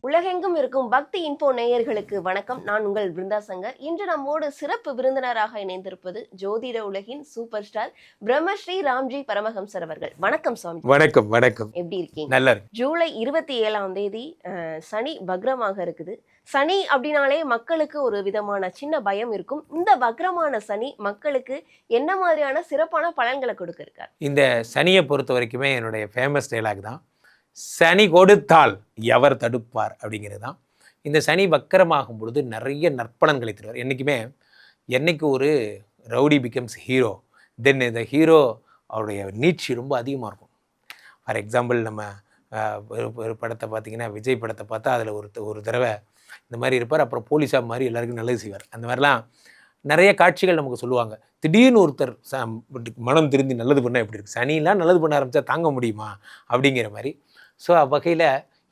உலகெங்கும் இருக்கும் பக்தி இன்போ நேயர்களுக்கு வணக்கம். நான் உங்கள் பிருந்தா சங்கர். இன்று நம்மோடு சிறப்பு விருந்தினராக இணைந்திருப்பது ஜோதிட உலகின் சூப்பர் ஸ்டார் பிரம்மஸ்ரீ ராம்ஜி பரமஹம்சர் அவர்கள். வணக்கம் சுவாமி. வணக்கம். வணக்கம். எப்படி இருக்கீங்க? நல்லா. ஜூலை 27 சனி வக்ரமாக இருக்குது. சனி அப்படின்னாலே மக்களுக்கு ஒரு விதமான சின்ன பயம் இருக்கும். இந்த வக்ரமான சனி மக்களுக்கு என்ன மாதிரியான சிறப்பான பலன்களை கொடுக்க இருக்கார்? இந்த சனியை பொறுத்த வரைக்குமே என்னுடைய ஃபேமஸ் டைலாக் தான், சனி கொடுத்தால் எவர் தடுப்பார் அப்படிங்கிறது தான். இந்த சனி வக்கரமாகும் பொழுது நிறைய நற்பலன்களை தருவார். என்றைக்குமே என்னைக்கு ஒரு ரவுடி பிகம்ஸ் ஹீரோ, தென் இந்த ஹீரோ அவருடைய நீட்சி ரொம்ப அதிகமாக இருக்கும். ஃபார் எக்ஸாம்பிள் நம்ம ஒரு படத்தை பார்த்திங்கன்னா, விஜய் படத்தை பார்த்தா அதில் ஒரு தடவை இந்த மாதிரி இருப்பார். அப்புறம் போலீஸாக மாதிரி எல்லாருக்கும் நல்லது செய்வார். அந்த மாதிரிலாம் நிறைய காட்சிகள் நமக்கு சொல்லுவாங்க. திடீர்னு ஒருத்தர் மனம் திருந்தி நல்லது பண்ணால் எப்படி இருக்குது, சனிலாம் நல்லது பண்ண ஆரம்பித்தா தாங்க முடியுமா அப்படிங்கிற மாதிரி. ஸோ அவ்வகையில்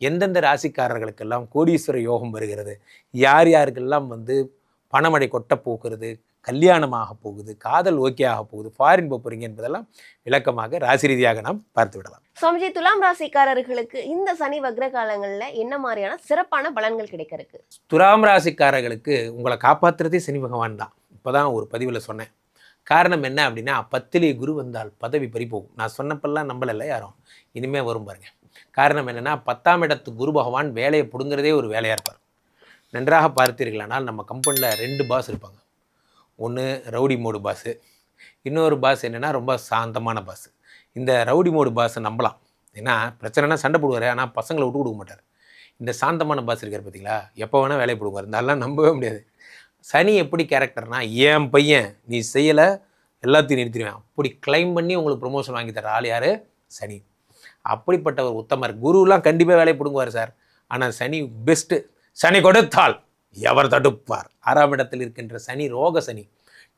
எந்தெந்த ராசிக்காரர்களுக்கெல்லாம் கோடீஸ்வர யோகம் வருகிறது, யார் யாருக்கெல்லாம் பணமழை கொட்ட போகிறது, கல்யாணமாக போகுது, காதல் ஓகே ஆக போகுது, ஃபாரின் போகிறீங்க என்பதெல்லாம் விளக்கமாக ராசி ரீதியாக நாம் பார்த்து விடலாம். சுவாமிஜி, துலாம் ராசிக்காரர்களுக்கு இந்த சனி வக்ர காலங்களில் என்ன மாதிரியான சிறப்பான பலன்கள் கிடைக்க இருக்கு? துலாம் ராசிக்காரர்களுக்கு உங்களை காப்பாற்றுறதே சனி பகவான் தான். இப்போ தான் ஒரு பதிவில் சொன்னேன். காரணம் என்ன அப்படின்னா, 10லே குரு வந்தால் பதவி பறி போகும். நான் சொன்னப்பெல்லாம் நம்பலை யாரும், இனிமேல் வரும் பாருங்க. காரணம் என்னென்னா, 10ஆம் இடத்து குரு பகவான் வேலையை பிடுங்கிறதே ஒரு வேலையாக இருப்பார். நன்றாக பார்த்தீர்களானால் நம்ம கம்பெனியில் 2 பாஸ் இருப்பாங்க. ஒன்று ரவுடி மோடு பாஸு, இன்னொரு பாஸ் என்னென்னா ரொம்ப சாந்தமான பாஸ். இந்த ரவுடி மோடு பாஸை நம்பலாம், ஏன்னா பிரச்சனைனா சண்டை போடுவார், ஆனால் பசங்களை விட்டு கொடுக்க மாட்டார். இந்த சாந்தமான பாஸ் இருக்கார் பார்த்தீங்களா, எப்போ வேணால் வேலையை போடுவார். இதெல்லாம் நம்பவே முடியாது. சனி எப்படி கேரக்டர்னா, என் பையன் நீ செய்யலை எல்லாத்தையும் நிறுத்திடுவேன் அப்படி கிளைம் பண்ணி உங்களுக்கு ப்ரொமோஷன் வாங்கி தர ஆள் யார்? சனி. அப்படிப்பட்ட ஒரு உத்தமர். குருலாம் கண்டிப்பாக வேலையை பிடுங்குவார் சார், ஆனால் சனி பெஸ்ட்டு. சனி கொடுத்தால் எவர் தடுப்பார். 6ஆம் இடத்தில் இருக்கின்ற சனி ரோக சனி.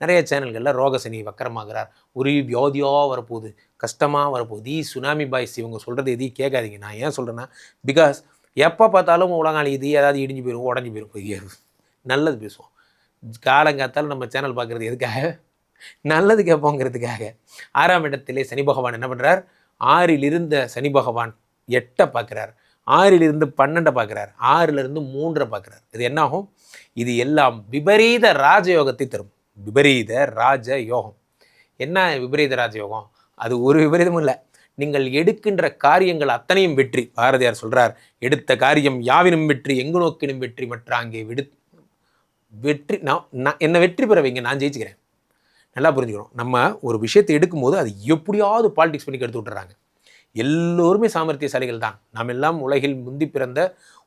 நிறைய சேனல்களில் ரோக சனி வக்கரமாகிறார், ஒரு வியாதியாக வரப்போகுது, கஷ்டமாக வரப்போகுது, சுனாமி பாய்ஸ் இவங்க சொல்கிறது எதையும் கேட்காதீங்க. நான் ஏன் சொல்கிறேன்னா, பிகாஸ் எப்போ பார்த்தாலும் உலகாளி இது ஏதாவது இடிஞ்சு போயிடும், உடஞ்சி போயிடும். நல்லது பேசுவோம். காலங்காத்தாலும் நம்ம சேனல் பார்க்குறது எதுக்காக? நல்லது கேட்போங்கிறதுக்காக. 6ஆம் இடத்திலே சனி பகவான் என்ன பண்ணுறார்? 6ல் இருந்த சனி பகவான் 8 பார்க்குறார், 6ல் இருந்து 12 பார்க்குறார், 6ல் இருந்து 3 பார்க்குறார். இது என்னாகும்? இது எல்லாம் விபரீத ராஜயோகத்தை தரும். விபரீத ராஜ யோகம். என்ன விபரீத ராஜயோகம்? அது ஒரு விபரீதமும் இல்லை. நீங்கள் எடுக்கின்ற காரியங்கள் அத்தனையும் வெற்றி. பாரதியார் சொல்கிறார், எடுத்த காரியம் யாவினும் வெற்றி, எங்கு நோக்கினும் வெற்றி, மற்ற அங்கே வெற்றி. நான் என்னை வெற்றி பெற வைங்க, நான் ஜெயிச்சுக்கிறேன். நல்லா புரிஞ்சுக்கணும். நம்ம ஒரு விஷயத்தை எடுக்கும்போது அது எப்படியாவது பாலிடிக்ஸ் பண்ணி எடுத்து விட்டுறாங்க. எல்லோருமே சாமர்த்தியசாலிகள் தான். நாம் எல்லாம் உலகில் முந்தி பிறந்த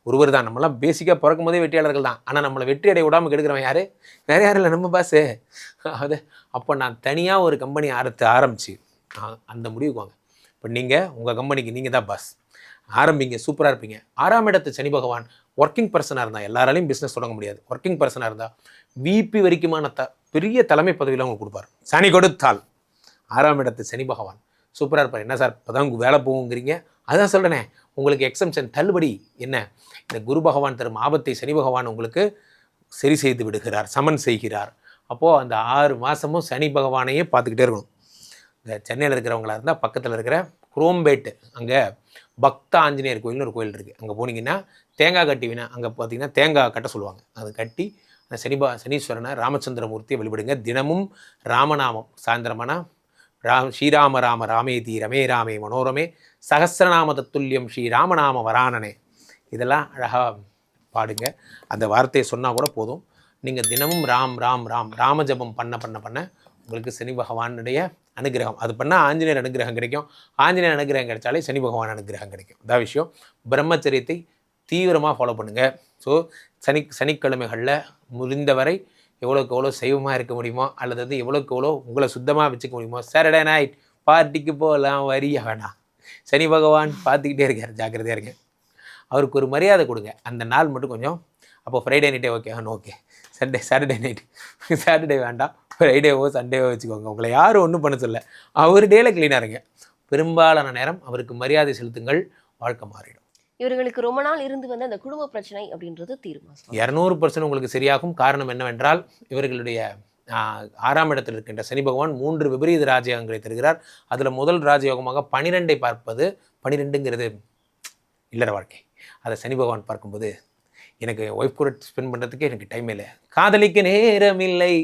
ஒருவர் தான். நம்மளாம் பேசிக்காக பிறக்கும் போதே வெற்றியாளர்கள் தான். ஆனால் நம்மளை வெற்றி அடைய விடாமல் கெடுக்கிறவன் யார்? வேறு யாரும் இல்லை, நம்ம பாஸு. அது அப்போ நான் தனியாக ஒரு கம்பெனி ஆரம்பித்து அந்த முடிவுக்கு வாங்க. இப்போ நீங்கள் உங்கள் கம்பெனிக்கு நீங்கள் தான் பாஸ், ஆரம்பிங்க, சூப்பராக இருப்பீங்க. 6ஆம் இடத்து சனி பகவான் ஒர்க்கிங் பர்சனாக இருந்தால், எல்லாராலையும் பிஸ்னஸ் தொடங்க முடியாது, ஒர்க்கிங் பர்சனாக இருந்தால் விபி வரைக்குமான பெரிய தலைமை பதவியில் உங்களுக்கு கொடுப்பார். சனி கொடுத்தால் 6ஆம் இடத்து சனி பகவான் சூப்பராக இருப்பார். என்ன சார் இப்போ தான் வேலை போகுங்கிறீங்க? அதான் சொல்கிறேனே, உங்களுக்கு எக்ஸம்ஷன் தள்ளுபடி. என்ன, இந்த குரு பகவான் தரும் ஆபத்தை சனி பகவான் உங்களுக்கு சரி செய்து விடுகிறார், சமன் செய்கிறார். அப்போது அந்த 6 மாதமும் சனி பகவானையே பார்த்துக்கிட்டே இருக்கணும். இந்த சென்னையில் இருக்கிறவங்களா இருந்தால் பக்கத்தில் இருக்கிற குரோம்பேட்டு, அங்கே பக்த ஆஞ்சநேயர் கோயில்னு ஒரு கோயில் இருக்குது. அங்கே போனீங்கன்னா தேங்காய் கட்டிவினா, அங்கே பார்த்தீங்கன்னா தேங்காய் கட்ட சொல்லுவாங்க. அது கட்டி அந்த சனீஸ்வரனை ராமச்சந்திரமூர்த்தியை வழிபடுங்க. தினமும் ராமநாமம் சாயந்தரமானா ஸ்ரீராம ராம ராமேதி ரமே ராமே மனோரமே சகசிரநாம தத்துல்யம் ஸ்ரீராமநாம வரானனே, இதெல்லாம் அழகாக பாடுங்க. அந்த வார்த்தையை சொன்னால் கூட போதும். நீங்கள் தினமும் ராம் ராம் ராம் ராமஜபம் பண்ண உங்களுக்கு சனி பகவானுடைய அனுகிரகம், அது பண்ணால் ஆஞ்சநேயர் அனுகிரகம் கிடைக்கும். ஆஞ்சநேயர் அனுகிரகம் கிடைச்சாலே சனி பகவான் அனுகிரகம் கிடைக்கும். அதான் விஷயம். பிரம்மச்சரியத்தை தீவிரமாக ஃபாலோ பண்ணுங்கள். ஸோ சனிக்கிழமைகளில் முடிந்தவரை எவ்வளோக்கு எவ்வளோ சைவமாக இருக்க முடியுமோ, அல்லது எவ்வளோக்கு எவ்வளோ உங்களை சுத்தமாக வச்சுக்க முடியுமோ. சாட்டர்டே நைட் பார்ட்டிக்கு போகலாம், வரியா வேணாம். சனி பகவான் பார்த்துக்கிட்டே இருக்கார், ஜாக்கிரதையாக இருங்க. அவருக்கு ஒரு மரியாதை கொடுங்க. அந்த நாள் மட்டும் கொஞ்சம். அப்போ ஃப்ரைடே நைட்டே okay, okay. Saturday night, Saturday வேண்டாம், ஃப்ரைடேவோ சண்டேவோ வச்சுக்கோங்க. உங்களை யாரும் ஒன்றும் பண்ண சொல்ல. அவர் டேல க்ளீனாக இருங்க. பெரும்பாலான நேரம் அவருக்கு மரியாதை செலுத்துங்கள், வாழ்க்கை மாறிடும். இவர்களுக்கு ரொம்ப நாள் இருந்து வந்த அந்த குடும்ப பிரச்சனை அப்படின்றது தீர்மா? 200% உங்களுக்கு சரியாகும். காரணம் என்னவென்றால், இவர்களுடைய 6ஆம் இடத்தில் இருக்கின்ற சனி பகவான் 3 விபரீத ராஜயோகங்களை தருகிறார். அதில் முதல் ராஜயோகமாக 12ஐ பார்ப்பது. 12ங்கிறது இல்லற வாழ்க்கை. அதை சனி பகவான் பார்க்கும்போது எனக்கு ஒய்ஃப் கூட ஸ்பெண்ட் பண்ணுறதுக்கே எனக்கு டைம் இல்லை, காதலிக்க நேரம் இல்லை,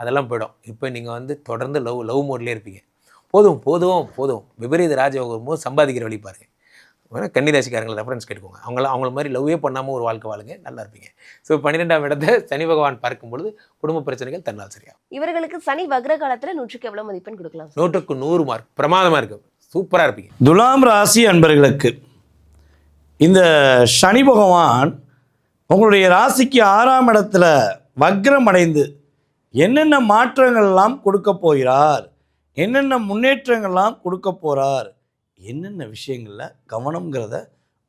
அதெல்லாம் போயிடும். இப்போ நீங்கள் தொடர்ந்து லவ் மோட்லேயே இருப்பீங்க. போதும் போதும் போதும் விபரீத ராஜயோகம் வரும்போது சம்பாதிக்கிற வழி பாருங்க. வேணால் கன்னிராசிக்காரங்களை ரெஃபரன்ஸ் கேட்டுக்கோங்க. அவங்கள மாதிரி லவ்வே பண்ணாமல் ஒரு வாழ்க்கை வாழுங்க, நல்லா இருப்பீங்க. ஸோ 12ஆம் இடத்தை சனி பகவான் பார்க்கும்பொழுது குடும்ப பிரச்சனைகள் தன்னால் சரியாகும். இவர்களுக்கு சனி வக்ர காலத்துல 100க்கு எவ்வளவு மதிப்பெண் கொடுக்கலாம்? 100க்கு 100 மார்க், பிரமாதமாக இருக்கு, சூப்பராக இருப்பீங்க. துலாம் ராசி அன்பர்களுக்கு இந்த சனி பகவான் உங்களுடைய ராசிக்கு 6ஆம் இடத்துல வக்ரம் அடைந்து என்னென்ன மாற்றங்கள்லாம் கொடுக்க போகிறார், என்னென்ன முன்னேற்றங்கள்லாம் கொடுக்க போகிறார், என்னென்ன விஷயங்களில் கவனங்கிறத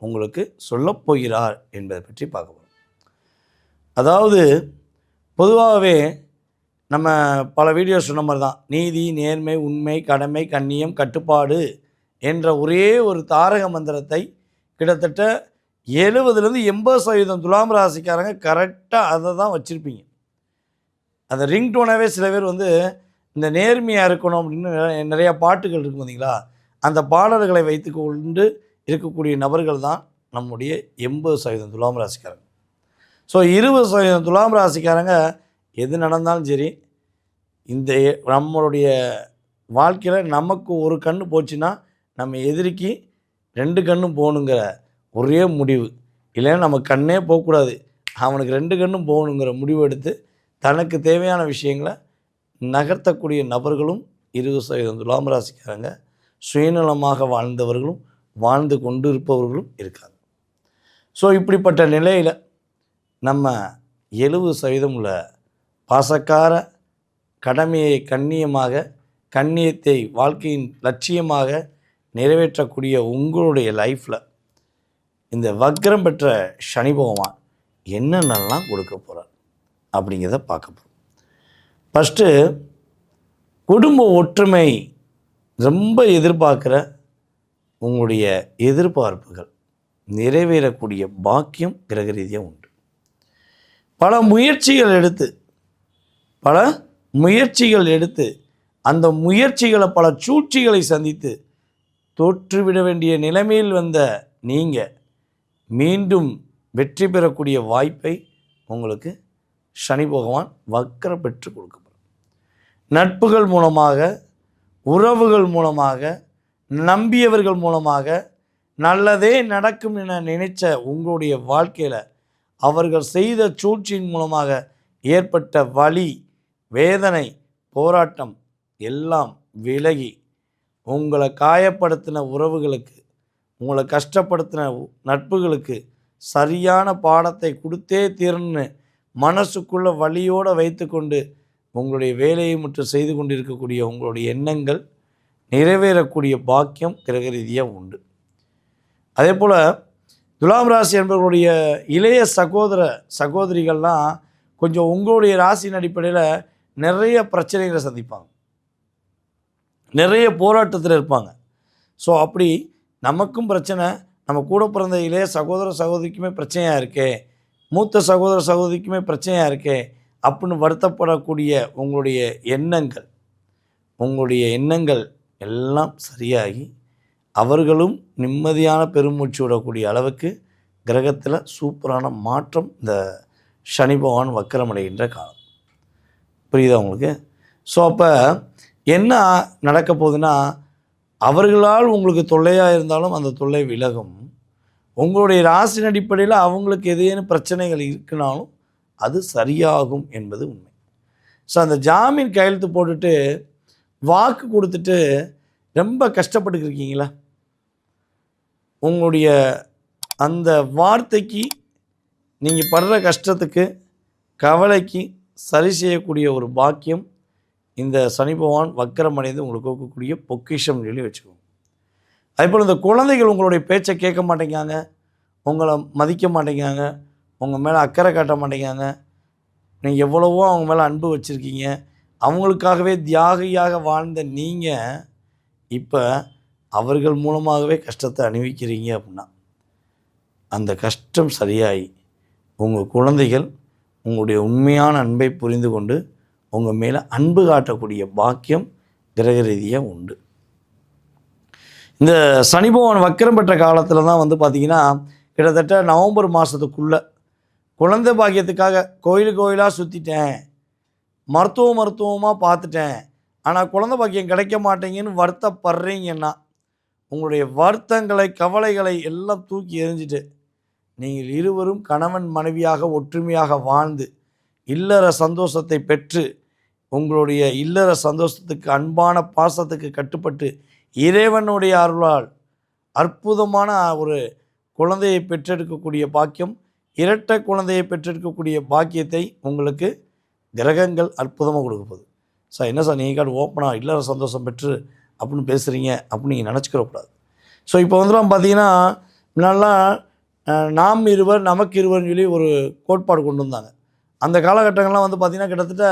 உங்களுக்கு சொல்லப் போகிறார் என்பதை பற்றி பார்க்க போகிறோம். அதாவது பொதுவாகவே நம்ம பல வீடியோ சொன்ன மாதிரி தான், நீதி, நேர்மை, உண்மை, கடமை, கண்ணியம், கட்டுப்பாடு என்ற ஒரே ஒரு தாரக மந்திரத்தை கிட்டத்தட்ட 70-80% துலாம் ராசிக்காரங்க கரெக்டாக அதை தான் வச்சுருப்பீங்க. அந்த ரிங்டோனாகவே சில பேர் இந்த நேர்மையாக இருக்கணும் அப்படின்னு நிறையா பாட்டுகள் இருக்குது பார்த்தீங்களா, அந்த பாடல்களை வைத்து கொண்டு இருக்கக்கூடிய நபர்கள் தான் நம்முடைய 80% துலாம் ராசிக்காரங்க. ஸோ 20% துலாம் ராசிக்காரங்க எது நடந்தாலும் சரி, இந்த நம்மளுடைய வாழ்க்கையில் நமக்கு ஒரு கண்ணு போச்சுன்னா நம்ம எதிரிக்கு 2 கண்ணும் போகணுங்கிற ஒரே முடிவு, இல்லைன்னா நம்ம கண்ணே போகக்கூடாது, அவனுக்கு 2 கண்ணும் போகணுங்கிற முடிவு எடுத்து தனக்கு தேவையான விஷயங்களை நகர்த்தக்கூடிய நபர்களும் 20% துலாம் ராசிக்காரங்க சுயநலமாக வாழ்ந்தவர்களும் வாழ்ந்து கொண்டு இருப்பவர்களும் இருக்காங்க. ஸோ இப்படிப்பட்ட நிலையில் நம்ம 70% உள்ள பாசக்கார, கடமையை கண்ணியமாக, கண்ணியத்தை வாழ்க்கையின் லட்சியமாக நிறைவேற்றக்கூடிய உங்களுடைய லைஃப்பில் இந்த வக்ரம் பெற்ற சனி பகவான் என்னென்னலாம் கொடுக்க போகிறார் அப்படிங்கிறத பார்க்க போகிறோம். ஃபஸ்ட்டு குடும்ப ஒற்றுமை ரொம்ப எதிர்பார்க்குற உங்களுடைய எதிர்பார்ப்புகள் நிறைவேறக்கூடிய பாக்கியம் கிரக ரீதியாக உண்டு. பல முயற்சிகள் எடுத்து அந்த முயற்சிகளை பல சூழ்ச்சிகளை சந்தித்து தோற்றுவிட வேண்டிய நிலைமையில் வந்த நீங்கள் மீண்டும் வெற்றி பெறக்கூடிய வாய்ப்பை உங்களுக்கு சனி பகவான் வக்ர பெற்று கொடுக்க போகிறார். நட்புகள் மூலமாக, உறவுகள் மூலமாக, நம்பியவர்கள் மூலமாக நல்லதே நடக்கும் என நினைச்ச உங்களுடைய வாழ்க்கையில் அவர்கள் செய்த சூழ்ச்சியின் மூலமாக ஏற்பட்ட வலி, வேதனை, போராட்டம் எல்லாம் விலகி உங்களை காயப்படுத்தின உறவுகளுக்கு, உங்களை கஷ்டப்படுத்தின நட்புகளுக்கு சரியான பாடத்தை கொடுத்தே தீரன்னு மனசுக்குள்ளே வலியோடு வைத்து கொண்டு உங்களுடைய வேலையை மட்டும் செய்து கொண்டிருக்கக்கூடிய உங்களுடைய எண்ணங்கள் நிறைவேறக்கூடிய பாக்கியம் கிரக ரீதியாக உண்டு. அதே போல் துலாம் ராசி என்பவர்களுடைய இளைய சகோதரிகள்லாம் கொஞ்சம் உங்களுடைய ராசியின் அடிப்படையில் நிறைய பிரச்சனைகளை சந்திப்பாங்க, நிறைய போராட்டத்தில் இருப்பாங்க. ஸோ அப்படி நமக்கும் பிரச்சனை, நம்ம கூட பிறந்த இளைய சகோதரிக்குமே பிரச்சனையாக இருக்கே, மூத்த சகோதரிக்குமே பிரச்சனையாக இருக்கே அப்படின்னு வருத்தப்படக்கூடிய உங்களுடைய எண்ணங்கள் எல்லாம் சரியாகி அவர்களும் நிம்மதியான பெருமூச்சு விடக்கூடிய அளவுக்கு கிரகத்தில் சூப்பரான மாற்றம் இந்த சனி பகவான் வக்கரமடைகின்ற காலம். புரியுதா உங்களுக்கு? ஸோ அப்போ என்ன நடக்க போகுதுன்னா, அவர்களால் உங்களுக்கு தொல்லையாக இருந்தாலும் அந்த தொல்லை விலகும். உங்களுடைய ராசியின் அடிப்படையில் அவங்களுக்கு ஏதேனும் பிரச்சனைகள் இருக்குனாலும் அது சரியாகும் என்பது உண்மை. ஸோ அந்த ஜாமீன் கையெழுத்து போட்டுட்டு வாக்கு கொடுத்துட்டு ரொம்ப கஷ்டப்பட்டுருக்கீங்களா, உங்களுடைய அந்த வார்த்தைக்கு நீங்கள் படுற கஷ்டத்துக்கு கவலைக்கு சரி செய்யக்கூடிய ஒரு பாக்கியம் இந்த சனி பகவான் வக்கரம் அடைந்து உங்களுக்கு கொடுக்கக்கூடிய பொக்கிஷம் சொல்லி வச்சுக்கோங்க. அதேபோல் இந்த குழந்தைகள் உங்களுடைய பேச்சை கேட்க மாட்டேங்காங்க, உங்களை மதிக்க மாட்டேங்காங்க, உங்கள் மேலே அக்கறை காட்ட மாட்டேங்காங்க. நீங்கள் எவ்வளவோ அவங்க மேலே அன்பு வச்சுருக்கீங்க, அவங்களுக்காகவே தியாகியாக வாழ்ந்த நீங்கள் இப்போ அவர்கள் மூலமாகவே கஷ்டத்தை அனுபவிக்கிறீங்க அப்படின்னா அந்த கஷ்டம் சரியாகி உங்கள் குழந்தைகள் உங்களுடைய உண்மையான அன்பை புரிந்து கொண்டு உங்கள் மேலே அன்பு காட்டக்கூடிய பாக்கியம் கிரக ரீதியாக உண்டு. இந்த சனி பகவான் வக்கரம் பெற்ற காலத்தில் தான் பார்த்திங்கன்னா கிட்டத்தட்ட நவம்பர் மாதத்துக்குள்ளே குழந்தை பாக்கியத்துக்காக கோயிலாக சுற்றிட்டேன், மருத்துவமாக பார்த்துட்டேன், ஆனால் குழந்தை பாக்கியம் கிடைக்க மாட்டேங்கன்னு வருத்தப்படுறீங்கன்னா, உங்களுடைய வருத்தங்களை கவலைகளை எல்லாம் தூக்கி எறிஞ்சிட்டு நீங்கள் இருவரும் கணவன் மனைவியாக ஒற்றுமையாக வாழ்ந்து இல்லற சந்தோஷத்தை பெற்று உங்களுடைய இல்லற சந்தோஷத்துக்கு அன்பான பாசத்துக்கு கட்டுப்பட்டு இறைவனுடைய அருளால் அற்புதமான ஒரு குழந்தையை பெற்றெடுக்கக்கூடிய பாக்கியம், இரட்டை குழந்தையை பெற்றெடுக்கக்கூடிய பாக்கியத்தை உங்களுக்கு கிரகங்கள் அற்புதமாக கொடுக்க போகுது. சார் என்ன சார் நீங்கள் கார்டு ஓப்பனாக இல்லற சந்தோஷம் பெற்று அப்படின்னு பேசுகிறீங்க அப்படின்னு நீங்கள் நினச்சிக்கிறக்கூடாது. ஸோ இப்போ வந்துலாம் பார்த்தீங்கன்னா முன்னாடிலாம் நாம் இருவர் நமக்கு இருவர்னு சொல்லி ஒரு கோட்பாடு கொண்டு வந்தாங்க. அந்த காலகட்டங்கள்லாம் வந்து பார்த்திங்கன்னா கிட்டத்தட்ட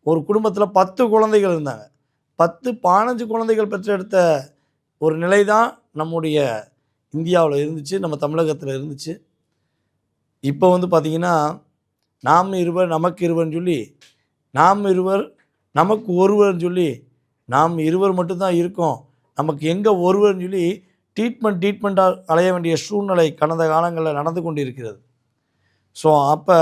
ஒரு குடும்பத்தில் 10 குழந்தைகள் இருந்தாங்க. 15 குழந்தைகள் பெற்றெடுத்த ஒரு நிலை தான் நம்முடைய இந்தியாவில் இருந்துச்சு, நம்ம தமிழகத்தில் இருந்துச்சு. இப்போ வந்து பார்த்திங்கன்னா நாம் இருவர் நமக்கு இருவர்னு சொல்லி, நாம் இருவர் நமக்கு ஒருவர்னு சொல்லி, நாம் இருவர் மட்டும்தான் இருக்கோம், நமக்கு எங்கே ஒருவர்னு சொல்லி ட்ரீட்மெண்ட்டாக அலைய வேண்டிய சூழ்நிலை கடந்த காலங்களில் நடந்து கொண்டு இருக்கிறது. ஸோ அப்போ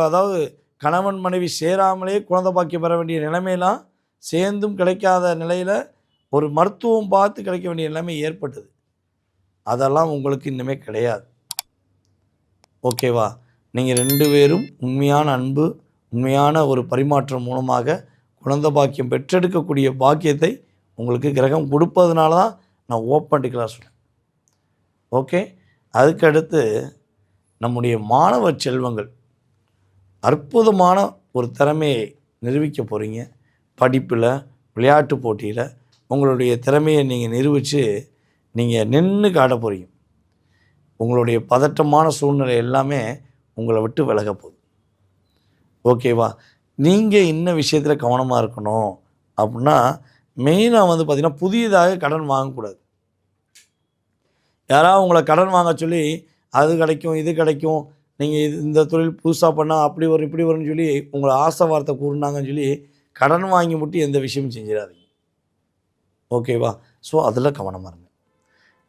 அதாவது கணவன் மனைவி சேராமலே குழந்தை பாக்கியம் பெற வேண்டிய நிலைமையெல்லாம் சேர்ந்தும் கிடைக்காத நிலையில் ஒரு மருத்துவம் பார்த்து கிடைக்க வேண்டிய நிலைமை ஏற்பட்டது. அதெல்லாம் உங்களுக்கு இன்னுமே கிடையாது. ஓகேவா? நீங்கள் 2 பேரும் உண்மையான அன்பு, உண்மையான ஒரு பரிமாற்றம் மூலமாக குழந்தை பாக்கியம் பெற்றெடுக்கக்கூடிய பாக்கியத்தை உங்களுக்கு கிரகம் கொடுப்பதுனால தான் நான் ஓப்பன் டிக்ளேர் சொல்கிறேன். ஓகே, அதுக்கடுத்து நம்முடைய மாணவ செல்வங்கள் அற்புதமான ஒரு திறமையை நிரூபிக்க போகிறீங்க. படிப்பில், விளையாட்டு போட்டியில் உங்களுடைய திறமையை நீங்கள் நிரூபித்து நீங்கள் நின்று காட்ட போகிறீங்க. உங்களுடைய பதட்டமான சூழ்நிலை எல்லாமே உங்களை விட்டு விலக போகுது. ஓகேவா? நீங்கள் இன்ன விஷயத்தில் கவனமாக இருக்கணும் அப்படின்னா, மெயினாக வந்து பார்த்திங்கன்னா புதியதாக கடன் வாங்கக்கூடாது. யாராவது உங்களை கடன் வாங்க சொல்லி அது கிடைக்கும் இது கிடைக்கும், நீங்கள் இந்த தொழில் புதுசாக பண்ணால் அப்படி வரும் இப்படி வரும்னு சொல்லி உங்களை ஆசை வார்த்தை கூறினாங்கன்னு சொல்லி கடன் வாங்கி மட்டும் எந்த விஷயமும் செஞ்சிடாதீங்க. ஓகேவா? ஸோ அதில் கவனமாக இருங்க.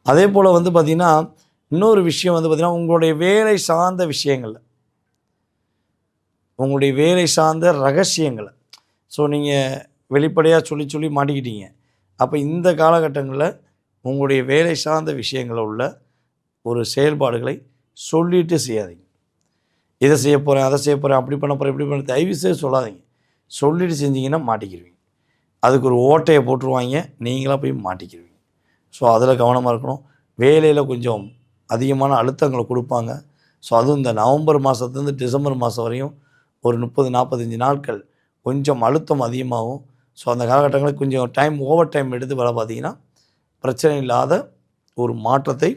அதே போல் வந்து பார்த்திங்கன்னா இன்னொரு விஷயம் வந்து பார்த்திங்கன்னா உங்களுடைய வேலை சார்ந்த விஷயங்களில், உங்களுடைய வேலை சார்ந்த ரகசியங்களை ஸோ நீங்கள் வெளிப்படையாக சொல்லி மாட்டிக்கிட்டீங்க. அப்போ இந்த காலகட்டங்களில் உங்களுடைய வேலை சார்ந்த விஷயங்களில் உள்ள ஒரு செயல்பாடுகளை சொல்லிட்டு செய்யாதீங்க. இதை செய்ய போகிறேன், அதை செய்ய போகிறேன், அப்படி பண்ண போகிறேன், இப்படி பண்ண தயவு செய்து சொல்லாதீங்க. சொல்லிட்டு செஞ்சீங்கன்னா மாட்டிக்கிடுவீங்க. அதுக்கு ஒரு ஓட்டையை போட்டுருவாங்க, நீங்களாக போய் மாட்டிக்கிடுவீங்க. ஸோ அதில் கவனமாக இருக்கணும். வேலையில் கொஞ்சம் அதிகமான அழுத்தங்களை கொடுப்பாங்க. ஸோ அதுவும் இந்த நவம்பர் மாதத்துலேருந்து டிசம்பர் மாதம் வரையும் ஒரு 30-45 நாட்கள் கொஞ்சம் அழுத்தம் அதிகமாகும். ஸோ அந்த காலகட்டங்களில் கொஞ்சம் ஓவர் டைம் எடுத்து வேலை பார்த்தீங்கன்னா பிரச்சனை இல்லாத ஒரு மாற்றத்தை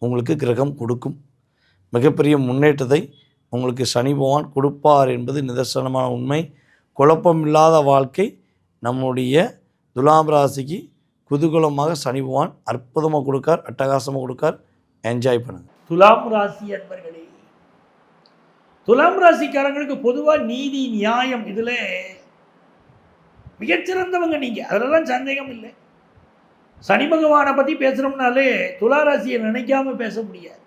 உங்களுக்கு கிரகம் கொடுக்கும். மிகப்பெரிய முன்னேற்றத்தை உங்களுக்கு சனி பகவான் கொடுப்பார் என்பது நிதர்சனமான உண்மை. குழப்பம் இல்லாத வாழ்க்கை நம்முடைய துலாம் ராசிக்கு குதூகலமாக சனி பகவான் அற்புதமாக கொடுக்கார், அட்டகாசமாக கொடுக்கார். என்ஜாய் பண்ணுங்கள். துலாம் ராசி அன்பர்களே, துலாம் ராசிக்காரங்களுக்கு பொதுவாக நீதி நியாயம் இதில் மிகச்சிறந்தவங்க நீங்கள், அதிலெல்லாம் சந்தேகம் இல்லை. சனி பகவானை பற்றி பேசுகிறோம்னாலே துலா ராசியை நினைக்காம பேச முடியாது.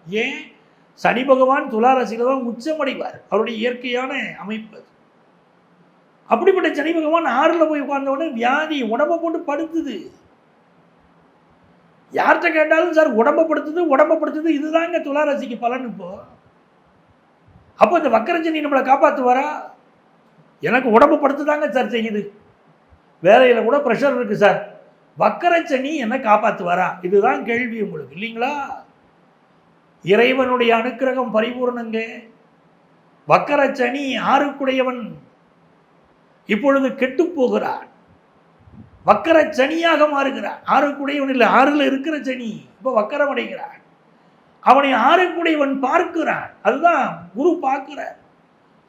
ஏன்? சனி பகவான் துலா ராசியில் தான் உச்சமடைவார். அவருடைய இயற்கையான அமைப்பு அது. அப்படிப்பட்ட சனி பகவான் 6ல் போய் உட்கார்ந்தவுடனே வியாதி உடம்பை போட்டு படுத்துது. யார்கிட்ட கேட்டாலும் சார் உடம்பை படுத்துது இதுதாங்க துலா ராசிக்கு பலன். அப்போ இந்த வக்கரஞ்சனி நம்மளை காப்பாற்றுவாரா? எனக்கு உடம்பு படுத்துதாங்க சார் செய்யுது, வேலையில் கூட ப்ரெஷர் இருக்குது சார், வக்கரச்சனி என்ன காப்பாற்றுவாரா? இதுதான் கேள்வி உங்களுக்கு, இல்லைங்களா? இறைவனுடைய அனுக்கிரகம் பரிபூர்ணங்க. வக்கரச்சனி 6க்குடையவன் இப்பொழுது கெட்டு போகிறான், வக்கரச்சனியாக மாறுகிறான். 6க்குடையவன் இல்லை, 6ல் இருக்கிற சனி இப்போ வக்கரம் அடைகிறான். அவனை 6க்குடையவன் பார்க்கிறான், அதுதான் குரு பார்க்கிறார்.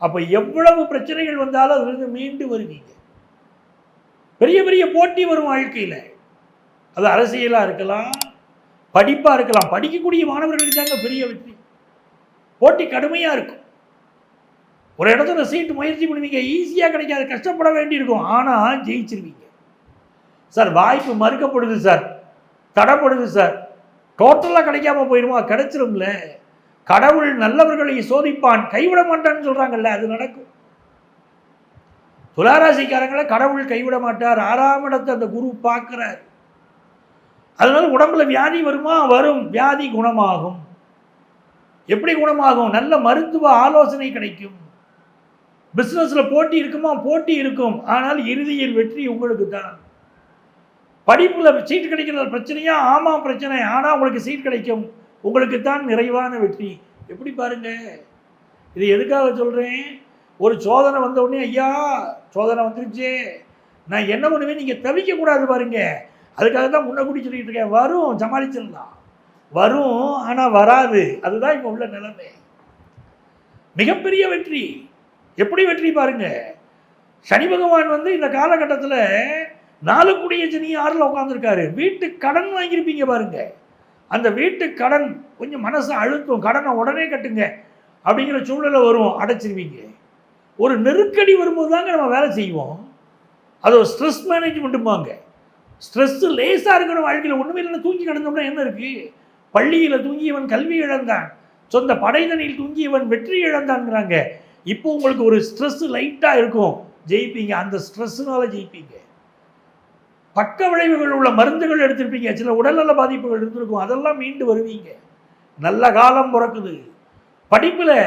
அப்போ எவ்வளவு பிரச்சனைகள் வந்தாலும் அதிலிருந்து மீண்டு வருவீங்க. பெரிய பெரிய போட்டி வரும் வாழ்க்கையில். அது அரசியலாக இருக்கலாம், படிப்பாக இருக்கலாம். படிக்கக்கூடிய மாணவர்களுக்கு தாங்க பெரிய வெற்றி. போட்டி கடுமையாக இருக்கும். ஒரு இடத்துல சீட்டு முயற்சி பண்ணுவீங்க, ஈஸியாக கிடைக்காது, கஷ்டப்பட வேண்டியிருக்கும், ஆனால் ஜெயிச்சிருவீங்க. சார் வாய்ப்பு மறுக்கப்படுது சார், தடப்படுது சார், டோட்டலாக கிடைக்காம போயிடுமா? கிடைச்சிரும்ல. கடவுள் நல்லவர்களை சோதிப்பான், கைவிட மாட்டான்னு சொல்றாங்கல்ல, அது நடக்கும். துளாராசிக்காரங்களை கடவுள் கைவிட மாட்டார். 6ஆம் இடத்தை அந்த குரு பார்க்கிறார். அதனால உடம்புல வியாதி வருமா? வரும். வியாதி குணமாகும். எப்படி குணமாகும்? நல்ல மருத்துவ ஆலோசனை கிடைக்கும். பிசினஸ்ல போட்டி இருக்குமா? போட்டி இருக்கும். ஆனால் இறுதியில் வெற்றி உங்களுக்கு தான். படிப்புல சீட் கிடைக்கிறது பிரச்சனையா? ஆமா பிரச்சனை. ஆனா உங்களுக்கு சீட் கிடைக்கும். உங்களுக்கு தான் நிறைவான வெற்றி. எப்படி பாருங்க. இது எதுக்காக சொல்றேன்? ஒரு சோதனை வந்த உடனே ஐயா சோதனை வந்துருச்சு நான் என்ன பண்ணுவேன் நீங்க தவிக்க கூடாது பாருங்க. அதுக்காக தான் முன்னக்கூட்டி சொல்லிட்டு இருக்கேன். வரும், சமாளிச்சிடலாம். வரும், ஆனா வராது. அதுதான் இப்போ உள்ள நிலைமை. மிகப்பெரிய வெற்றி. எப்படி வெற்றி பாருங்க. சனி பகவான் இந்த காலகட்டத்தில் 4 கூடிய சனி 6ல் உட்காந்துருக்காரு. வீட்டு கடன் வாங்கியிருப்பீங்க பாருங்க. அந்த வீட்டு கடன் கொஞ்சம் மனசை அழுத்தும். கடனை உடனே கட்டுங்க அப்படிங்கிற சூழ்நிலை வரும், அடைச்சிருவீங்க. ஒரு நெருக்கடி வரும்போது தாங்க நம்ம வேலை செய்வோம். அது ஒரு ஸ்ட்ரெஸ் மேனேஜ்மெண்ட்டுமாங்க. ஸ்ட்ரெஸ்ஸு லேசாக இருக்கணும் வாழ்க்கையில். ஒன்றுமே இல்லைன்னா தூங்கி கிடந்தோம்னா என்ன இருக்குது? பள்ளியில் தூங்கியவன் கல்வி இழந்தான், சொந்த படைதனில் தூங்கியவன் வெற்றி இழந்தான்ங்கிறாங்க. இப்போ உங்களுக்கு ஒரு ஸ்ட்ரெஸ்ஸு லைட்டாக இருக்கும், ஜெயிப்பீங்க. அந்த ஸ்ட்ரெஸ்ஸுனால ஜெயிப்பீங்க. பக்க விளைவுகள் உள்ள மருந்துகள் எடுத்திருப்பீங்க, சில உடல்நல பாதிப்புகள் இருந்திருக்கும், அதெல்லாம் மீண்டு வருவீங்க. நல்ல காலம் பிறக்குது. படிப்பில்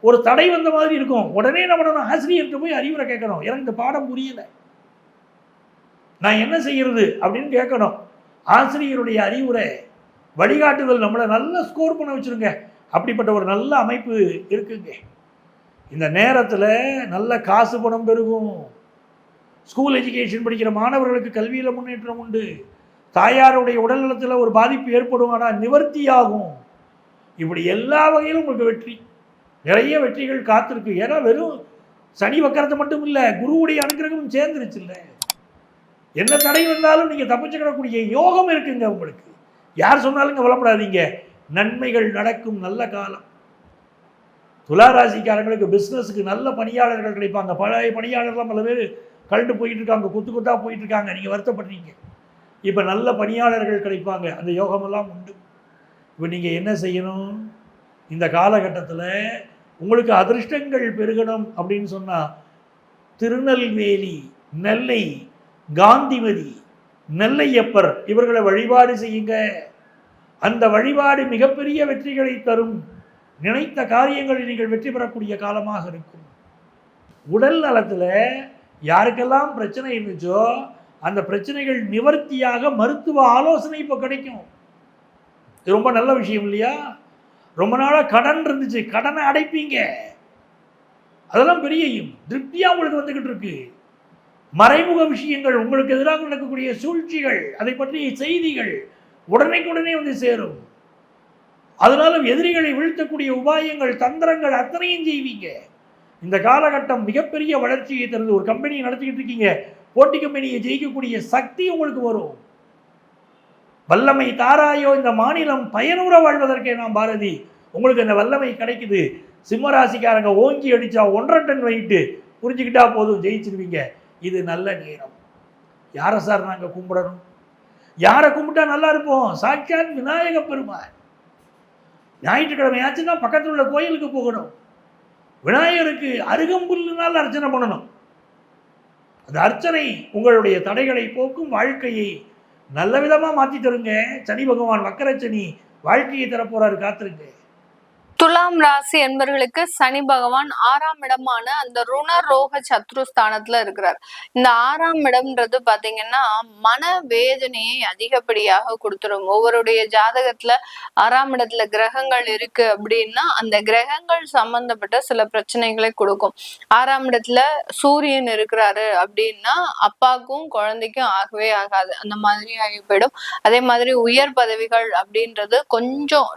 ஒரு தடை வந்த மாதிரி இருக்கும். உடனே நம்ம ஆசிரியர்கிட்ட போய் அறிவுரை கேட்கணும். எனக்கு இந்த பாடம் புரியலை, நான் என்ன செய்யறது அப்படின்னு கேட்கணும். ஆசிரியருடைய அறிவுரை வழிகாட்டுதல் நம்மளை நல்ல ஸ்கோர் பண்ண வச்சுருங்க. அப்படிப்பட்ட ஒரு நல்ல அமைப்பு இருக்குங்க. இந்த நேரத்தில் நல்ல காசு பணம் பெருகும். ஸ்கூல் எஜுகேஷன் படிக்கிற மாணவர்களுக்கு கல்வியில் முன்னேற்றம் உண்டு. தாயாருடைய உடல்நலத்தில் ஒரு பாதிப்பு ஏற்படும், ஆனால் நிவர்த்தியாகும். இப்படி எல்லா வகையிலும் உங்களுக்கு வெற்றி, நிறைய வெற்றிகள் காத்திருக்கு. ஏன்னா வெறும் சனி வக்கரத்தை மட்டும் இல்லை, குருவுடைய அனுகிரகமும் சேர்ந்துருச்சு இல்லை. என்ன தடை வந்தாலும் நீங்கள் தப்பிச்சுக்கிடக்கூடிய யோகம் இருக்குங்க உங்களுக்கு. யார் சொன்னாலும் கவலைப்படாதீங்க, நன்மைகள் நடக்கும். நல்ல காலம். துளாராசிக்காரங்களுக்கு பிஸ்னஸுக்கு நல்ல பணியாளர்கள் கிடைப்பாங்க. பழைய பணியாளர்லாம் பல பேர் கழண்டு போயிட்டு இருக்காங்க, கொத்து கொத்தா போயிட்டு இருக்காங்க. நீங்கள் வருத்தப்படுறீங்க. இப்போ நல்ல பணியாளர்கள் கிடைப்பாங்க. அந்த யோகமெல்லாம் உண்டு. இப்போ நீங்கள் என்ன செய்யணும்? இந்த காலகட்டத்தில் உங்களுக்கு அதிர்ஷ்டங்கள் பெருகணும் அப்படின்னு சொன்னால் திருநெல்வேலி, நெல்லை, காந்திமதி, நெல்லையப்பர் இவர்களை வழிபாடு செய்யுங்க. அந்த வழிபாடு மிகப்பெரிய வெற்றிகளை தரும். நினைத்த காரியங்களில் நீங்கள் வெற்றி பெறக்கூடிய காலமாக இருக்கும். உடல் நலத்தில் யாருக்கெல்லாம் பிரச்சனை இருந்துச்சோ அந்த பிரச்சனைகள் நிவர்த்தியாக மருத்துவ ஆலோசனை இப்போ கிடைக்கும். இது ரொம்ப நல்ல விஷயம் இல்லையா? ரொம்ப நாளாக கடன் இருந்துச்சு, கடனை அடைப்பீங்க. அதெல்லாம் பெரிய திருப்தியாக உங்களுக்கு வந்துக்கிட்டு இருக்கு. மறைமுக விஷயங்கள், உங்களுக்கு எதிராக நடக்கக்கூடிய சூழ்ச்சிகள், அதை பற்றிய செய்திகள் உடனே சேரும். அதனால எதிரிகளை வீழ்த்தக்கூடிய உபாயங்கள், தந்திரங்கள் அத்தனையும் செய்வீங்க. இந்த காலகட்டம் மிகப்பெரிய வளர்ச்சியை தருது. ஒரு கம்பெனியை நடத்திக்கிட்டு இருக்கீங்க, போட்டி கம்பெனியை ஜெயிக்கக்கூடிய சக்தி உங்களுக்கு வரும். வல்லமை தாராயோ இந்த மாநிலம் பயனுற வாழ்வதற்கே நாம் பாரதி. உங்களுக்கு அந்த வல்லமை கிடைக்குது. சிம்மராசிக்காரங்க ஓங்கி அடிச்சா 1.5 டன் வெயிட்டு புரிஞ்சுக்கிட்டா போதும், ஜெயிச்சிருவீங்க. இது நல்ல நேரம். யாரை சார் நாங்கள் கும்பிடணும்? யாரை கும்பிட்டா நல்லா இருப்போம்? சாட்சாத் விநாயக பெருமான். ஞாயிற்றுக்கிழமை ஆச்சுன்னா பக்கத்தில் உள்ள கோயிலுக்கு போகணும். விநாயகருக்கு அருகம்புல்லினால் அர்ச்சனை பண்ணணும். அந்த அர்ச்சனை உங்களுடைய தடைகளை போக்கும், வாழ்க்கையை நல்ல விதமாக மாற்றி தருங்க. சனி பகவான் வக்கரச்சனி வாழ்க்கையை தரப்போறாரு, காத்திருங்க. துலாம் ராசி என்பவர்களுக்கு சனி பகவான் 6ஆம் இடமான அந்த ருண ரோக சத்ருஸ்தானத்துல இருக்கிறார். இந்த 6ஆம் இடம்ன்றது பாத்தீங்கன்னா மன வேதனையை அதிகப்படியாக கொடுத்துரும். ஒவ்வொருடைய ஜாதகத்துல 6ஆம் இடத்துல கிரகங்கள் இருக்கு அப்படின்னா அந்த கிரகங்கள் சம்பந்தப்பட்ட சில பிரச்சனைகளை கொடுக்கும். 6ஆம் இடத்துல சூரியன் இருக்கிறாரு அப்படின்னா அப்பாவுக்கும் குழந்தைக்கும் ஆகவே ஆகாது, அந்த மாதிரி ஆகி போயிடும். அதே மாதிரி உயர் பதவிகள் அப்படின்றது கொஞ்சம்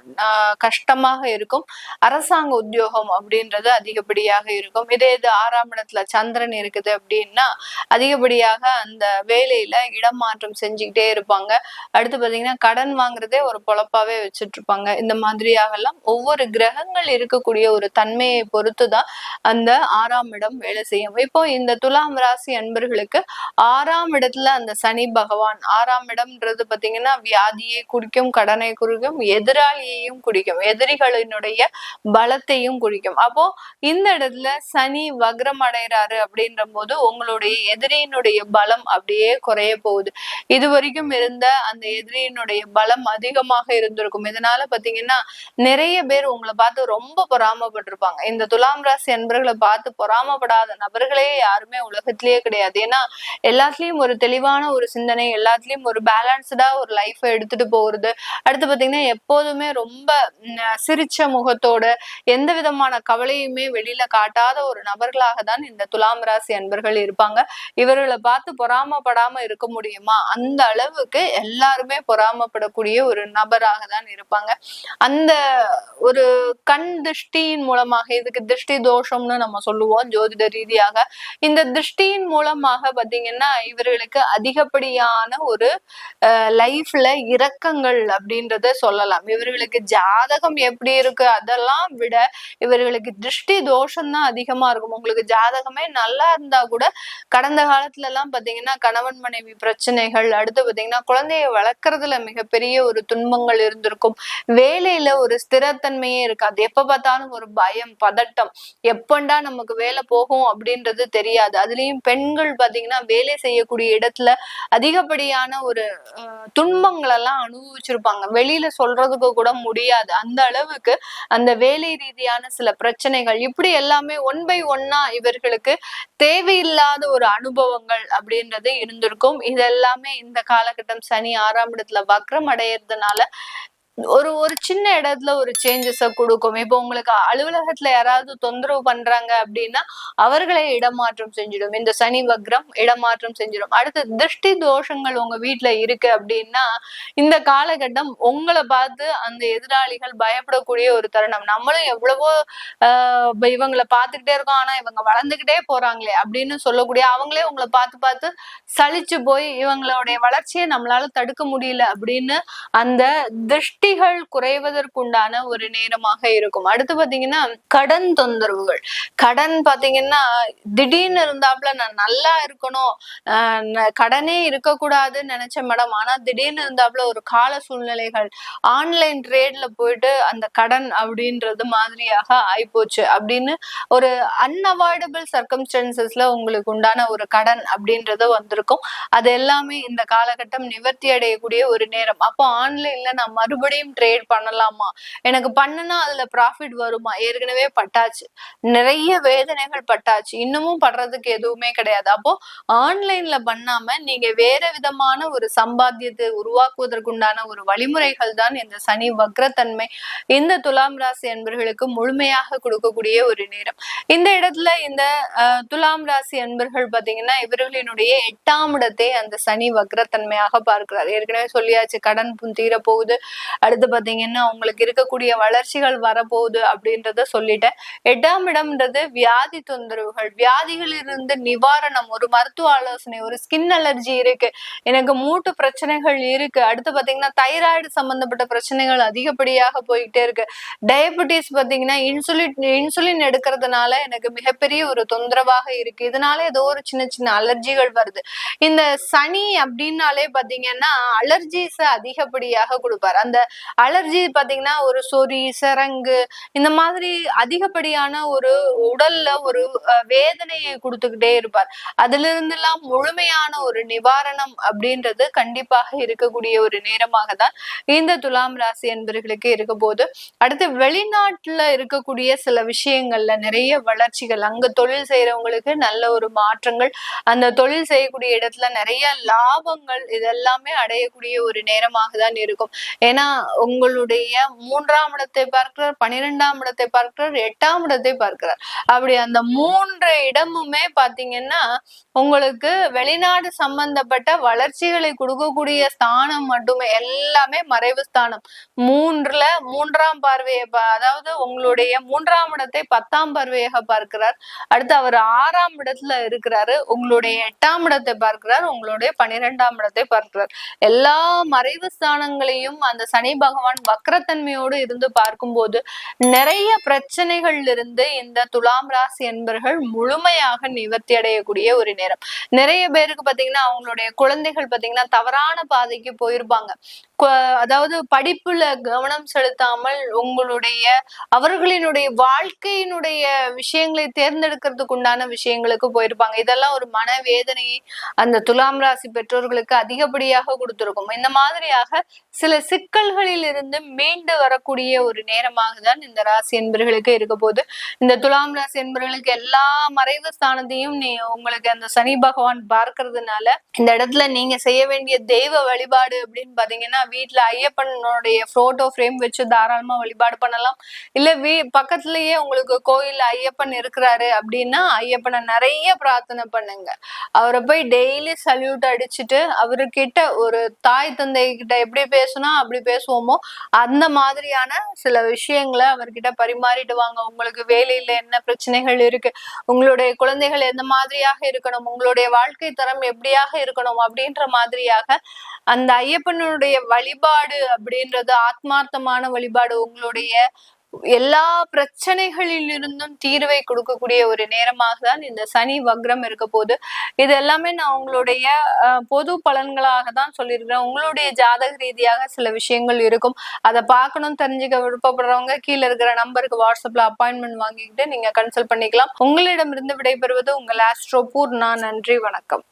கஷ்டமாக இருக்கும். அரசாங்க உத்தியோகம் அப்படின்றது அதிகப்படியாக இருக்கும். இதே இது 6ஆம் இடத்துல சந்திரன் இருக்குது அப்படின்னா அதிகப்படியாக அந்த வேலையில இடமாற்றம் செஞ்சுக்கிட்டே இருப்பாங்க. அடுத்து பாத்தீங்கன்னா கடன் வாங்குறதே ஒரு பொழப்பாவே வச்சுட்டு இருப்பாங்க. இந்த மாதிரியாக எல்லாம் ஒவ்வொரு கிரகங்கள் இருக்கக்கூடிய ஒரு தன்மையை பொறுத்துதான் அந்த 6ஆம் இடம் வேலை செய்யும். இப்போ இந்த துலாம் ராசி அன்பர்களுக்கு 6ஆம் இடத்துல அந்த சனி பகவான், 6ஆம் இடம்ன்றது பாத்தீங்கன்னா வியாதியை குறிக்கும், கடனை குறிக்கும், எதிராளியையும் குறிக்கும், எதிரிகளினுடைய பலத்தையும் குறிக்கும். அப்போ இந்த இடத்துல சனி வக்ரம் அடைகிறாரு அப்படின்ற போது உங்களுடைய எதிரியினுடைய பலம் அப்படியே குறைய போகுது. இது வரைக்கும் இருந்த அந்த எதிரியினுடைய பலம் அதிகமாக இருந்திருக்கும். இதனால பாத்தீங்கன்னா நிறைய பேர் உங்களை பார்த்து ரொம்ப பொறாமப்பட்டிருப்பாங்க. இந்த துலாம் ராசி அன்பர்களை பார்த்து பொறாமப்படாத நபர்களே யாருமே உலகத்திலேயே கிடையாது. ஏன்னா எல்லாத்துலயும் ஒரு தெளிவான ஒரு சிந்தனை, எல்லாத்துலயும் ஒரு பேலன்ஸ்டா ஒரு லைஃபை எடுத்துட்டு போறது. அடுத்து பாத்தீங்கன்னா எப்போதுமே ரொம்ப சிரிச்ச முகத்தோட எந்த விதமான கவலையுமே வெளியில காட்டாத ஒரு நபர்களாக தான் இந்த துலாம் ராசி அன்பர்கள் இருப்பாங்க. இவர்களை பார்த்து பொறாமப்படாம இருக்க முடியுமா? அந்த அளவுக்கு எல்லாருமே பொறாமப்படக்கூடிய ஒரு நபராக தான் இருப்பாங்க. அந்த ஒரு கண் திருஷ்டியின் மூலமாக, இதுக்கு திருஷ்டி தோஷம்னு நம்ம சொல்லுவோம் ஜோதிட ரீதியாக. இந்த திருஷ்டியின் மூலமாக பாத்தீங்கன்னா இவர்களுக்கு அதிகப்படியான ஒரு லைஃப்ல இரக்கங்கள் அப்படின்றத சொல்லலாம். இவர்களுக்கு ஜாதகம் எப்படி இருக்கு அதெல்லாம் விட இவர்களுக்கு திருஷ்டி தோஷம் தான் அதிகமா இருக்கும். உங்களுக்கு ஜாதகமே நல்லா இருந்தா கூட கடந்த காலத்துல எல்லாம் பாத்தீங்கன்னா கணவன் மனைவி பிரச்சனைகள், அடுத்து பாத்தீங்கன்னா குழந்தைய வளர்க்கறதுல மிகப்பெரிய ஒரு துன்பங்கள் இருந்திருக்கும். வேலையில ஒரு ஸ்திரத்தன்மையே இருக்காது. எப்ப பார்த்தாலும் ஒரு பயம், பதட்டம், எப்பண்டா நமக்கு வேலை போகும் அப்படின்றது தெரியாது. அதுலயும் பெண்கள் பாத்தீங்கன்னா வேலை செய்யக்கூடிய இடத்துல அதிகப்படியான ஒரு துன்பங்கள் எல்லாம் அனுபவிச்சிருப்பாங்க. வெளியில சொல்றதுக்கு கூட முடியாது. அந்த அளவுக்கு அந்த வேலை ரீதியான சில பிரச்சனைகள் இப்படி எல்லாமே ஒன் பை ஒன்னா இவர்களுக்கு தேவையில்லாத ஒரு அனுபவங்கள் அப்படின்றது இருந்திருக்கும். இதெல்லாமே இந்த காலகட்டம் சனி 6ஆம் இடத்துல வக்ரம் அடையிறதுனால ஒரு சின்ன இடத்துல ஒரு சேஞ்சஸ கொடுக்கும். இப்போ உங்களுக்கு அலுவலகத்துல யாராவது தொந்தரவு பண்றாங்க அப்படின்னா அவர்களை இடமாற்றம் செஞ்சிடும். இந்த சனி வக்ரம் இடமாற்றம் செஞ்சிடும். அடுத்து திருஷ்டி தோஷங்கள் உங்க வீட்டுல இருக்கு அப்படின்னா இந்த காலகட்டம் உங்களை பார்த்து அந்த எதிராளிகள் பயப்படக்கூடிய ஒரு தருணம். நம்மளும் எவ்வளவோ இவங்களை பார்த்துக்கிட்டே இருக்கோம், ஆனா இவங்க வளர்ந்துகிட்டே போறாங்களே அப்படின்னு சொல்லக்கூடிய, அவங்களே உங்களை பார்த்து பார்த்து சலிச்சு போய் இவங்களுடைய வளர்ச்சியை நம்மளால தடுக்க முடியல அப்படின்னு அந்த திருஷ்டிகள் குறைவதற்குண்டான ஒரு நேரமாக இருக்கும். அடுத்து பாத்தீங்கன்னா கடன் தொந்தரவுகள். கடன் பாத்தீங்கன்னா திடீர்னு இருந்தாப்புல நான் நல்லா இருக்கணும், கடனே இருக்கக்கூடாதுன்னு நினைச்சேன் மேடம், ஆனா திடீர்னு இருந்தாப்புல ஒரு கால சூழ்நிலைகள், ஆன்லைன் ட்ரேட்ல போயிட்டு அந்த கடன் அப்படின்றது மாதிரியாக ஆயிப்போச்சு அப்படின்னு ஒரு அன்அவாய்டபிள் சர்க்கம்ஸ்டன்சஸ்ல உங்களுக்கு உண்டான ஒரு கடன் அப்படின்றது வந்திருக்கும். அது எல்லாமே இந்த காலகட்டம் நிவர்த்தி அடையக்கூடிய ஒரு நேரம். அப்போ ஆன்லைன்ல நான் மறுபடியும் ட்ரேட் பண்ணலாமா, எனக்கு பண்ணுனா அதுல ப்ராஃபிட் வருமா, ஏற்கனவே பட்டாச்சு, நிறைய வேதனைகள் பட்டாச்சு, இன்னமும் படுறதுக்கு எதுவுமே கிடையாது. அப்போ ஆன்லைன்ல பண்ணாம நீங்க வேற விதமான ஒரு சம்பாத்தியத்தை உருவாக்குவதற்குண்டான ஒரு வழிமுறைகள் தான் இந்த சனி வக்ரத்தன்மை இந்த துலாம் ராசி அன்பர்களுக்கு முழுமையாக கொடுக்கக்கூடிய ஒரு நேரம். இந்த இடத்துல இந்த துலாம் ராசி அன்பர்கள் பாத்தீங்கன்னா இவர்களினுடைய 8ஆம் இடத்தை அந்த சனி வக்ரத்தன்மையாக பார்க்கிறார். ஏற்கனவே சொல்லியாச்சு, கடன் தீர போகுது, அடுத்து பாத்தீங்கன்னா உங்களுக்கு இருக்கக்கூடிய வளர்ச்சிகள் வரப்போகுது அப்படின்றத சொல்லிட்டேன். 8ஆம் இடம்ன்றது வியாதி தொந்தரவுகள், வியாதிகளிலிருந்து நிவாரணம், ஒரு மருத்துவ ஆலோசனை, ஒரு ஸ்கின் அலர்ஜி இருக்கு, எனக்கு மூட்டு பிரச்சனைகள் இருக்கு, அடுத்து பாத்தீங்கன்னா தைராய்டு சம்பந்தப்பட்ட பிரச்சனைகள் அதிகப்படியாக போய்கிட்டே இருக்கு, டயபெட்டிஸ் பாத்தீங்கன்னா இன்சுலின் எடுக்கிறதுனால எனக்கு மிகப்பெரிய ஒரு தொந்தரவாக இருக்கு, இதனால ஏதோ ஒரு சின்ன சின்ன அலர்ஜிகள் வருது. இந்த சனி அப்படின்னாலே பாத்தீங்கன்னா அலர்ஜிஸ் அதிகப்படியாக கொடுப்பாரு. அந்த அலர்ஜி பாத்தீங்கன்னா ஒரு சொறி, சிரங்கு, இந்த மாதிரி அதிகப்படியான ஒரு உடல்ல ஒரு வேதனையை கொடுத்துக்கிட்டே இருப்பார். அதுல இருந்து எல்லாம் முழுமையான ஒரு நிவாரணம் அப்படின்றது கண்டிப்பாக இருக்கக்கூடிய ஒரு நேரமாக தான் இந்த துலாம் ராசி என்பவர்களுக்கு இருக்க போது. அடுத்து வெளிநாட்டுல இருக்கக்கூடிய சில விஷயங்கள்ல நிறைய வளர்ச்சிகள், அங்க தொழில் செய்யறவங்களுக்கு நல்ல ஒரு மாற்றங்கள், அந்த தொழில் செய்யக்கூடிய இடத்துல நிறைய லாபங்கள், இதெல்லாமே அடையக்கூடிய ஒரு நேரமாக தான் இருக்கும். ஏன்னா உங்களுடைய 3ஆம் இடத்தை பார்க்கிறார், 12ஆம் இடத்தை பார்க்கிறார், 8ஆம் இடத்தை பார்க்கிறார். அப்படி அந்த 3 இடமுமே பாத்தீங்கன்னா உங்களுக்கு வெளிநாடு சம்பந்தப்பட்ட வளர்ச்சிகளை கொடுக்கக்கூடிய ஸ்தானம் மட்டுமே, எல்லாமே மறைவு ஸ்தானம். 3ஆம் பார்வையை அதாவது உங்களுடைய 3ஆம் இடத்தை 10ஆம் பார்வையாக பார்க்கிறார். அடுத்து அவர் 6ஆம் இடத்துல இருக்கிறாரு, உங்களுடைய 8ஆம் இடத்தை பார்க்கிறார், உங்களுடைய 12ஆம் இடத்தை பார்க்கிறார். எல்லா மறைவு ஸ்தானங்களையும் அந்த சனி பகவான் வக்ரத்தன்மையோடு இருந்து பார்க்கும்போது நிறைய பிரச்சனைகள் இருந்து இந்த துலாம் ராசி என்பர்கள் முழுமையாக நிவர்த்தி அடையக்கூடிய ஒரு நேரம். நிறைய பேருக்கு பாத்தீங்கன்னா அவங்களுடைய குழந்தைகள் பாத்தீங்கன்னா தவறான பாதைக்கு போயிருப்பாங்க. அதாவது படிப்புல கவனம் செலுத்தாமல் அவர்களினுடைய வாழ்க்கையினுடைய விஷயங்களை தேர்ந்தெடுக்கிறதுக்கு உண்டான விஷயங்களுக்கு போயிருப்பாங்க. இதெல்லாம் ஒரு மனவேதனையை அந்த துலாம் ராசி பெற்றோர்களுக்கு அதிகப்படியாக கொடுத்திருக்கும். இந்த மாதிரியாக சில சிக்கல்களில் இருந்து மீண்டு வரக்கூடிய ஒரு நேரமாக தான் இந்த ராசி என்பர்களுக்கு இருக்க போது. இந்த துலாம் ராசி என்பர்களுக்கு எல்லா மறைவு ஸ்தானத்தையும் உங்களுக்கு அந்த சனி பகவான் பார்க்கறதுனால இந்த இடத்துல நீங்க செய்ய வேண்டிய தெய்வ வழிபாடு அப்படின்னு பாத்தீங்கன்னா, வீட்டுல ஐயப்பனுடைய போட்டோ ஃப்ரேம் வச்சு தாராளமா வழிபாடு பண்ணலாம். இல்ல பக்கத்துலயே உங்களுக்கு கோயில் ஐயப்பன் இருக்கிறாரு அப்படின்னா ஐயப்பனை நிறைய பிரார்த்தனை பண்ணுங்க. அவரை போய் டெய்லி சல்யூட் அடிச்சுட்டு அவர்கிட்ட ஒரு தாய் தந்தை கிட்ட எப்படி பேசணும் அப்படி பேசுவோமோ அந்த மாதிரியான சில விஷயங்களை அவர்கிட்ட பரிமாறிட்டு வாங்க. உங்களுக்கு வேலையில என்ன பிரச்சனைகள் இருக்கு, உங்களுடைய குழந்தைகள் எந்த மாதிரியாக இருக்கணும், உங்களுடைய வாழ்க்கை தரம் எப்படியாக இருக்கணும் அப்படின்ற மாதிரியாக அந்த ஐயப்பனுடைய வழிபாடு அப்படின்றது ஆத்மார்த்தமான வழிபாடு உங்களுடைய எல்லா பிரச்சனைகளில் இருந்தும் தீர்வை கொடுக்கக்கூடிய ஒரு நேரமாக தான் இந்த சனி வக்ரம் இருக்க போது. இது எல்லாமே நான் உங்களுடைய பொது பலன்களாக தான் சொல்லியிருக்கிறேன். உங்களுடைய ஜாதக ரீதியாக சில விஷயங்கள் இருக்கும். அதை பார்க்கணும் தெரிஞ்சுக்க விருப்பப்படுறவங்க கீழே இருக்கிற நம்பருக்கு வாட்ஸ்அப்ல அப்பாயின்மெண்ட் வாங்கிக்கிட்டு நீங்க கன்சல்ட் பண்ணிக்கலாம். உங்களிடமிருந்து விடைபெறுவது உங்கள் ஆஸ்ட்ரோ பூர்ணா. நன்றி, வணக்கம்.